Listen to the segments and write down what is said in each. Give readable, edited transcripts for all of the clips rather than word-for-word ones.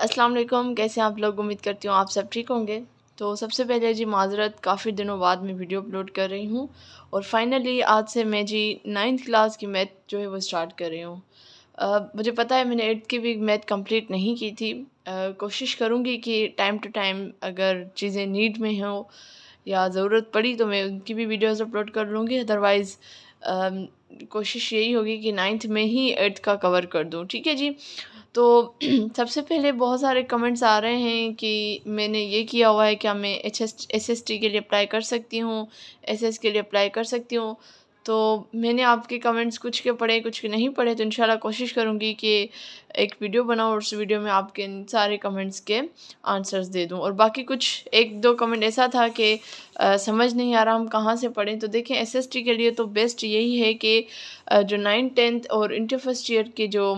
अस्सलाम वालेकुम, कैसे हैं आप लोग। उम्मीद करती हूँ आप सब ठीक होंगे। तो सबसे पहले जी माज़रत, काफ़ी दिनों बाद मैं वीडियो अपलोड कर रही हूँ और फाइनली आज से मैं जी 9th क्लास की मैथ जो है वो स्टार्ट कर रही हूँ। मुझे पता है मैंने 8th की भी मैथ कंप्लीट नहीं की थी। कोशिश करूँगी कि टाइम टू टाइम अगर चीज़ें नीड में हो या ज़रूरत पड़ी तो मैं उनकी भी वीडियोज़ अपलोड कर लूँगी। अदरवाइज़ कोशिश यही होगी कि 9th में ही 8th का कवर कर दूँ। ठीक है जी। तो सबसे पहले बहुत सारे कमेंट्स आ रहे हैं कि मैंने ये किया हुआ है, क्या मैं एसएसटी के लिए अप्लाई कर सकती हूँ, एसएस के लिए अप्लाई कर सकती हूँ। तो मैंने आपके कमेंट्स कुछ के पढ़े कुछ के नहीं पढ़े, तो इंशाल्लाह कोशिश करूँगी कि एक वीडियो बनाऊँ और उस वीडियो में आपके इन सारे कमेंट्स के आंसर्स दे दूँ। और बाकी कुछ एक दो कमेंट ऐसा था कि समझ नहीं आ रहा हम कहाँ से पढ़ें। तो देखें, एसएसटी के लिए तो बेस्ट यही है कि जो 9th 10th और इंटर फर्स्ट ईयर के जो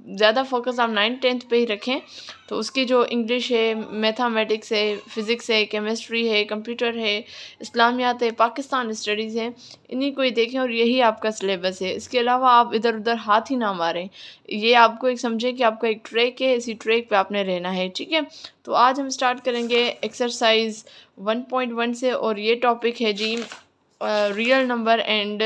ज़्यादा फोकस आप 9th 10th पे ही रखें। तो उसकी जो इंग्लिश है, मैथमेटिक्स है, फ़िज़िक्स है, केमिस्ट्री है, कंप्यूटर है, इस्लामियात है, पाकिस्तान स्टडीज़ है, इन्हीं को ही देखें और यही आपका सिलेबस है। इसके अलावा आप इधर उधर हाथ ही ना मारें। ये आपको एक समझें कि आपका एक ट्रैक है, इसी ट्रैक पे आपने रहना है। ठीक है। तो आज हम स्टार्ट करेंगे एक्सरसाइज 1.1 से और ये टॉपिक है जी real number and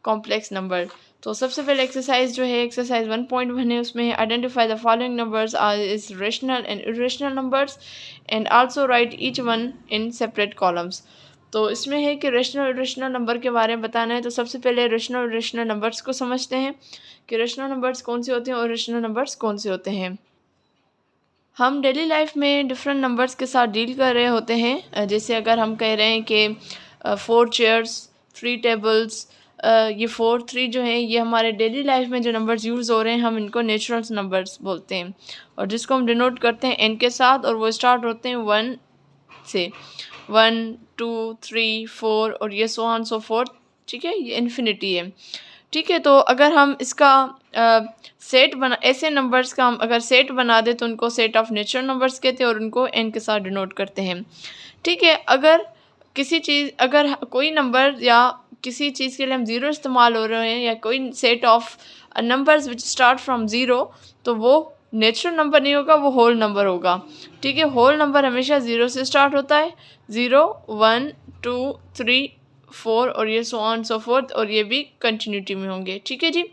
complex number. तो सबसे पहले एक्सरसाइज जो है एक्सरसाइज 1.1 है, उसमें identify the following numbers is rational and irrational numbers and also write each one in separate columns. तो इसमें है कि रेशनल इरेशनल नंबर के बारे में बताना है। तो सबसे पहले रेशनल इरेशनल नंबर्स को समझते हैं कि रेशनल नंबर्स कौन से होते हैं और इरेशनल नंबर्स कौन से होते हैं। हम डेली लाइफ में डिफरेंट नंबर्स के साथ डील कर रहे होते हैं। जैसे अगर हम कह रहे हैं कि 4 चेयर्स, 3 टेबल्स, ये 4 3 जो हैं ये हमारे डेली लाइफ में जो नंबर्स यूज़ हो रहे हैं हम इनको नेचुरल नंबर्स बोलते हैं और जिसको हम डिनोट करते हैं एन के साथ, और वो स्टार्ट होते हैं 1 से। 1 2 3 4 और ये सो ऑन सो फोर्थ। ठीक है, ये इन्फिनिटी है। ठीक है। तो अगर हम इसका सेट बना, ऐसे नंबर्स का हम अगर सेट बना दे तो उनको सेट ऑफ नेचुरल नंबर्स कहते हैं और उनको एन के साथ डिनोट करते हैं। ठीक है। अगर किसी चीज़, अगर कोई नंबर या किसी चीज़ के लिए हम ज़ीरो इस्तेमाल हो रहे हैं या कोई set of numbers which start from zero, तो वो नेचुरल नंबर नहीं होगा, वो होल नंबर होगा। ठीक है। होल नंबर हमेशा ज़ीरो से स्टार्ट होता है। 0 1 2 3 4 और ये सो ऑन सो फोर्थ, और ये भी कंटिन्यूटी में होंगे। ठीक है जी,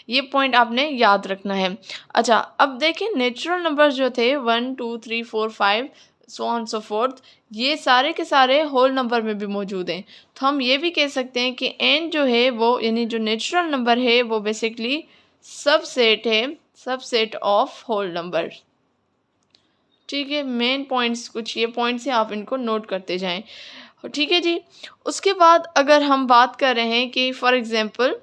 ये पॉइंट आपने याद रखना है। अच्छा, अब देखें नेचुरल नंबर्स जो थे 1 2 3 4 5 सो ऑन सो फोर्थ, ये सारे के सारे होल नंबर में भी मौजूद हैं। तो हम ये भी कह सकते हैं कि एन जो है वो, यानी जो नेचुरल नंबर है वो बेसिकली सबसेट है, सबसेट ऑफ होल नंबर। ठीक है। मेन पॉइंट्स कुछ ये पॉइंट्स हैं, आप इनको नोट करते जाएं। ठीक है जी। उसके बाद अगर हम बात कर रहे हैं कि फॉर एग्ज़ाम्पल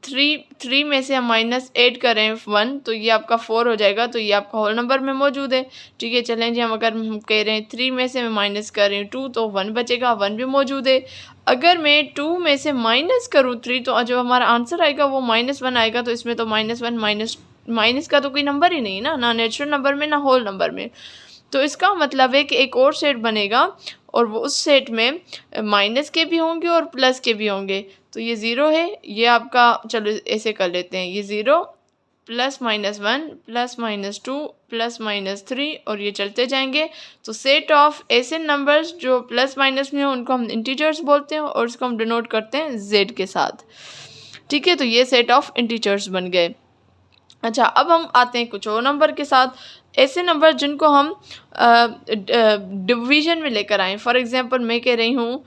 3 में से हम -8 करें 1, तो ये आपका 4 हो जाएगा, तो ये आपका होल नंबर में मौजूद है। ठीक है। चलें जी, हम कह रहे हैं 3 में से मैं माइनस कर रही हूँ 2, तो 1 बचेगा, 1 भी मौजूद है। अगर मैं 2 में से माइनस करूँ 3, तो जो हमारा आंसर आएगा वो -1 आएगा। तो इसमें तो -1 माइनस का तो कोई नंबर ही नहीं ना नेचुरल नंबर में ना होल नंबर में। तो इसका मतलब है कि एक और सेट बनेगा और वो उस सेट में माइनस के भी होंगे और प्लस के भी होंगे। तो ये 0 है, ये आपका, चलो ऐसे कर लेते हैं, ये 0 प्लस -1 प्लस -2 प्लस -3 और ये चलते जाएंगे। तो सेट ऑफ ऐसे नंबर्स जो प्लस माइनस में हो उनको हम इंटीजर्स बोलते हैं और इसको हम डिनोट करते हैं z के साथ। ठीक है। तो ये सेट ऑफ इंटीजर्स बन गए। अच्छा, अब हम आते हैं कुछ और नंबर के साथ, ऐसे नंबर जिनको हम डिवीजन में लेकर आएँ। फॉर एग्जांपल मैं कह रही हूँ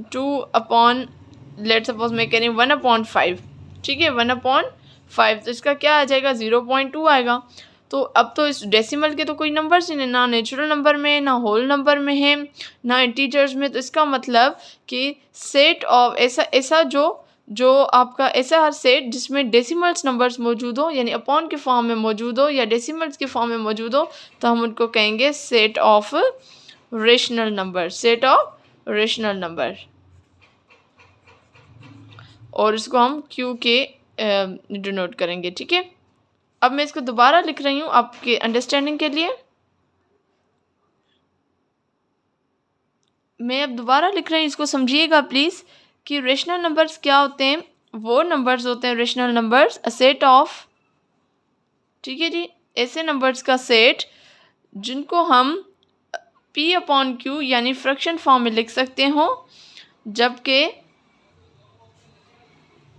2 अपॉन, लेट सपोज मैं कह रही हूँ 1/5। ठीक है, 1/5, तो इसका क्या आ जाएगा, 0.2 आएगा। तो अब तो इस डेसिमल के तो कोई नंबर्स ही नहीं, ना नेचुरल नंबर में, ना होल नंबर में है, ना इंटीजर्स में। तो इसका मतलब कि सेट ऑफ ऐसा जो आपका ऐसा हर सेट जिसमें डेसिमल्स नंबर्स मौजूद हो, यानी अपॉन के फॉर्म में मौजूद हो या डेसिमल्स के फॉर्म में मौजूद हो, तो हम उनको कहेंगे set of rational number, set of rational number. और इसको हम क्यू के डिनोट करेंगे। ठीक है। अब मैं इसको दोबारा लिख रही हूँ आपके अंडरस्टैंडिंग के लिए। मैं अब दोबारा लिख रही हूँ, इसको समझिएगा प्लीज़ कि रेशनल नंबर्स क्या होते हैं। वो नंबर्स होते हैं rational numbers, a set of, ठीक है जी, ऐसे नंबर्स का सेट जिनको हम P अपॉन Q यानी फ्रैक्शन फॉर्म में लिख सकते हो, जबकि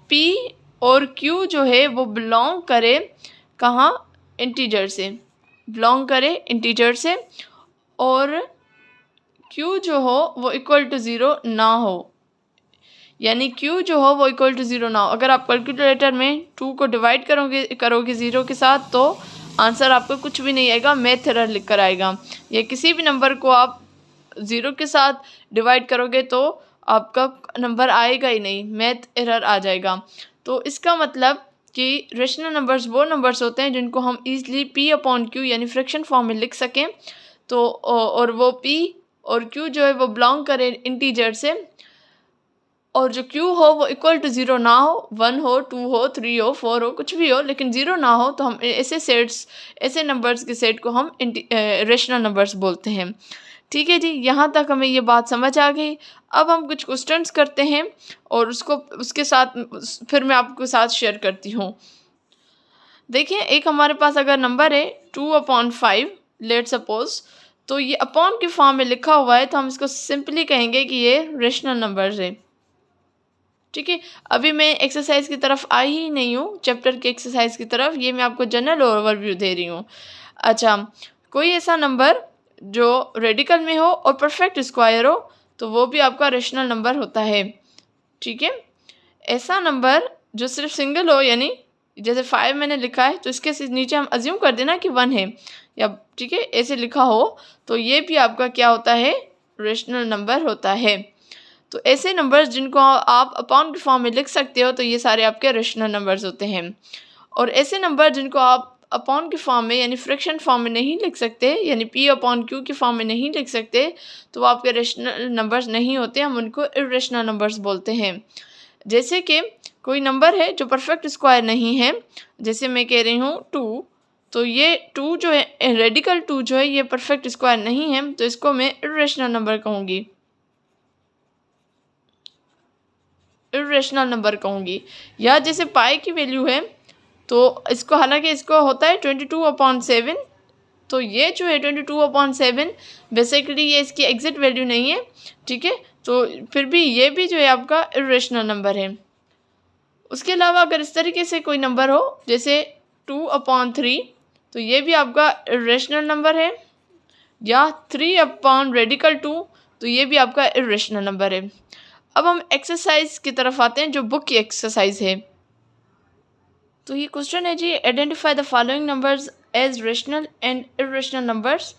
P और Q जो है वो बिलोंग करे कहाँ, इंटीजर से, बिलोंग करे इंटीजर से, और Q जो हो वो इक्वल टू ज़ीरो ना हो, यानी Q जो हो वो इक्वल टू ज़ीरो ना हो। अगर आप कैलकुलेटर में 2 को डिवाइड करोगे ज़ीरो के साथ तो आंसर आपको कुछ भी नहीं आएगा, मैथ एरर लिख कर आएगा। या किसी भी नंबर को आप ज़ीरो के साथ डिवाइड करोगे तो आपका नंबर आएगा ही नहीं, मैथ एरर आ जाएगा। तो इसका मतलब कि रेशनल नंबर्स वो नंबर्स होते हैं जिनको हम ईज़िली P अपॉन Q यानी फ्रैक्शन फॉर्म में लिख सकें। तो और वो P और Q जो है वो बिलोंग करे इंटीजर से, और जो Q हो वो इक्वल टू ज़ीरो ना हो, 1 हो, 2 हो, 3 हो, 4 हो, कुछ भी हो, लेकिन ज़ीरो ना हो। तो हम ऐसे नंबर्स के सेट को हम रेशनल नंबर्स बोलते हैं। ठीक है जी, यहाँ तक हमें ये बात समझ आ गई। अब हम कुछ क्वेश्चंस करते हैं और उसके साथ फिर मैं आपके साथ शेयर करती हूँ। देखिए, एक हमारे पास अगर नंबर है 2/5 लेट सपोज, तो ये अपॉन के फॉर्म में लिखा हुआ है, तो हम इसको सिंपली कहेंगे कि ये रेशनल नंबर्स है। ठीक है, अभी मैं एक्सरसाइज की तरफ आई ही नहीं हूँ, चैप्टर के एक्सरसाइज की तरफ, ये मैं आपको जनरल ओवरव्यू दे रही हूँ। अच्छा, कोई ऐसा नंबर जो रेडिकल में हो और परफेक्ट स्क्वायर हो तो वो भी आपका रेशनल नंबर होता है। ठीक है, ऐसा नंबर जो सिर्फ सिंगल हो, यानी जैसे 5 मैंने लिखा है तो इसके नीचे हम अज्यूम कर देना कि 1 है, या ठीक है ऐसे लिखा हो, तो ये भी आपका क्या होता है, रेशनल नंबर होता है। तो ऐसे नंबर्स जिनको आप अपॉन के फॉर्म में लिख सकते हो तो ये सारे आपके रेशनल नंबर्स होते हैं। और ऐसे नंबर जिनको आप अपॉन के फॉर्म में यानी फ्रैक्शन फॉर्म में नहीं लिख सकते, यानी P अपॉन Q के फॉर्म में नहीं लिख सकते, तो वो आपके रेशनल नंबर्स नहीं होते, हम उनको इर्रेशनल नंबर्स बोलते हैं। जैसे कि कोई नंबर है जो परफेक्ट स्क्वायर नहीं है, जैसे मैं कह रही हूँ 2, तो ये 2 जो है, रेडिकल 2 जो है ये परफेक्ट स्क्वायर नहीं है, तो इसको मैं इर्रेशनल नंबर कहूँगी, इर्रेशनल नंबर कहूँगी। या जैसे पाई की वैल्यू है, तो इसको हालांकि इसको होता है 22/7, तो ये जो है 22/7 बेसिकली ये इसकी एग्जिट वैल्यू नहीं है। ठीक है, तो फिर भी ये भी जो है आपका इर्रेशनल नंबर है। उसके अलावा अगर इस तरीके से कोई नंबर हो जैसे 2/3, तो ये भी आपका इर्रेशनल नंबर है। या 3/2, तो ये भी आपका इर्रेशनल नंबर है। अब हम एक्सरसाइज की तरफ आते हैं जो बुक की एक्सरसाइज है। तो ये क्वेश्चन है जी, identify the following numbers as rational and irrational numbers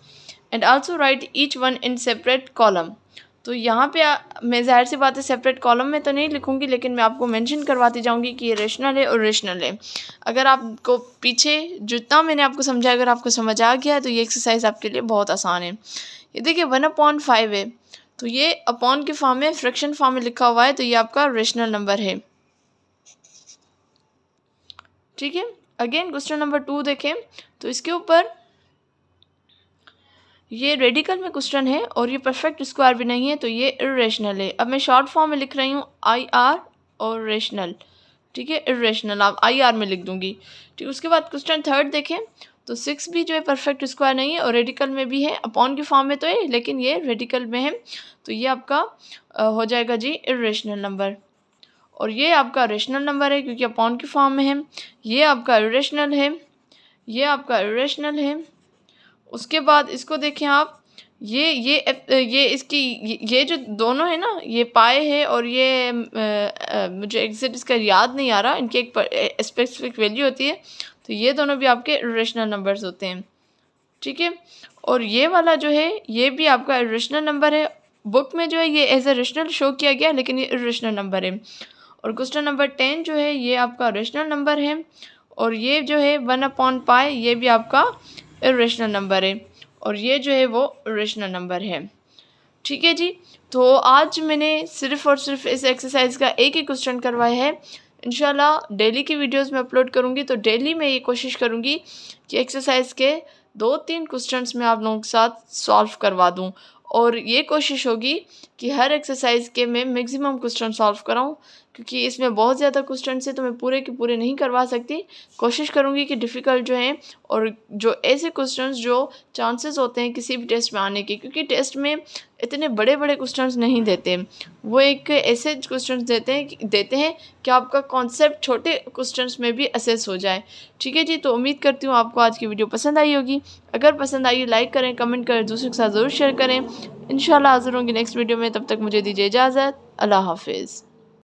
and also write each one in separate column. तो यहाँ पे मैं ज़ाहिर सी बात है सेपरेट कॉलम में तो नहीं लिखूँगी, लेकिन मैं आपको मेंशन करवाती जाऊँगी कि ये रेशनल है और रेशनल है। अगर आपको पीछे जितना मैंने आपको समझाया अगर आपको समझ आ गया है तो ये एक्सरसाइज आपके लिए बहुत आसान है। ये देखिए 1/5 है, तो ये अपॉन के फॉर्म में फ्रैक्शन फॉर्म में लिखा हुआ है, तो ये आपका रेशनल नंबर है। ठीक है, अगेन क्वेश्चन नंबर 2 देखें, तो इसके ऊपर ये रेडिकल में क्वेश्चन है और ये परफेक्ट स्क्वायर भी नहीं है, तो ये इर्रेशनल है। अब मैं शॉर्ट फॉर्म में लिख रही हूँ IR और रेशनल। ठीक है, इर्रेशनल आप IR में लिख दूंगी। ठीक, उसके बाद क्वेश्चन 3 देखें, तो 6 भी जो है परफेक्ट स्क्वायर नहीं है और रेडिकल में भी है, अपॉन के फॉर्म में तो है लेकिन ये रेडिकल में है, तो ये आपका हो जाएगा जी इर्रेशनल नंबर। और ये आपका रेशनल नंबर है क्योंकि अपॉन के फॉर्म में है। ये आपका इर्रेशनल है, ये आपका इर्रेशनल है। उसके बाद इसको देखें आप, ये इसकी ये जो दोनों है ना, ये पाए है और ये मुझे एग्जैक्ट इसका याद नहीं आ रहा, इनकी एक स्पेसिफिक वैल्यू होती है, तो ये दोनों भी आपके इर्रेशनल नंबर्स होते हैं। ठीक है, और ये वाला जो है ये भी आपका इर्रेशनल नंबर है। बुक में जो है ये एज ए रेशनल शो किया गया लेकिन ये इर्रेशनल नंबर है। और क्वेश्चन नंबर 10 जो है ये आपका रेशनल नंबर है, और ये जो है 1/π ये भी आपका इर्रेशनल नंबर है, और ये जो है वो रेशनल नंबर है। ठीक है जी, तो आज मैंने सिर्फ़ और सिर्फ इस एक्सरसाइज का एक ही क्वेश्चन करवाया है। इंशाल्लाह डेली की वीडियोस में अपलोड करूँगी, तो डेली मैं ये कोशिश करूँगी कि एक्सरसाइज के 2-3 क्वेश्चंस मैं आप लोगों के साथ सॉल्व करवा दूँ, और ये कोशिश होगी कि हर एक्सरसाइज के मैं मैक्सिमम क्वेश्चन सॉल्व कराऊँ, क्योंकि इसमें बहुत ज़्यादा क्वेश्चन है तो मैं पूरे के पूरे नहीं करवा सकती। कोशिश करूँगी कि डिफ़िकल्ट जो हैं और जो ऐसे क्वेश्चंस जो चांसेस होते हैं किसी भी टेस्ट में आने के, क्योंकि टेस्ट में इतने बड़े बड़े क्वेश्चंस नहीं देते, वो एक ऐसे क्वेश्चंस देते हैं कि आपका कॉन्सेप्ट छोटे क्वेश्चंस में भी असेस हो जाए। ठीक है जी, तो उम्मीद करती हूँ आपको आज की वीडियो पसंद आई होगी। अगर पसंद आई लाइक करें, कमेंट करें, दूसरों के साथ ज़रूर शेयर करें। इंशाल्लाह हाज़िर होंगी नेक्स्ट वीडियो में, तब तक मुझे दीजिए इजाज़त। अल्लाह हाफ़िज़।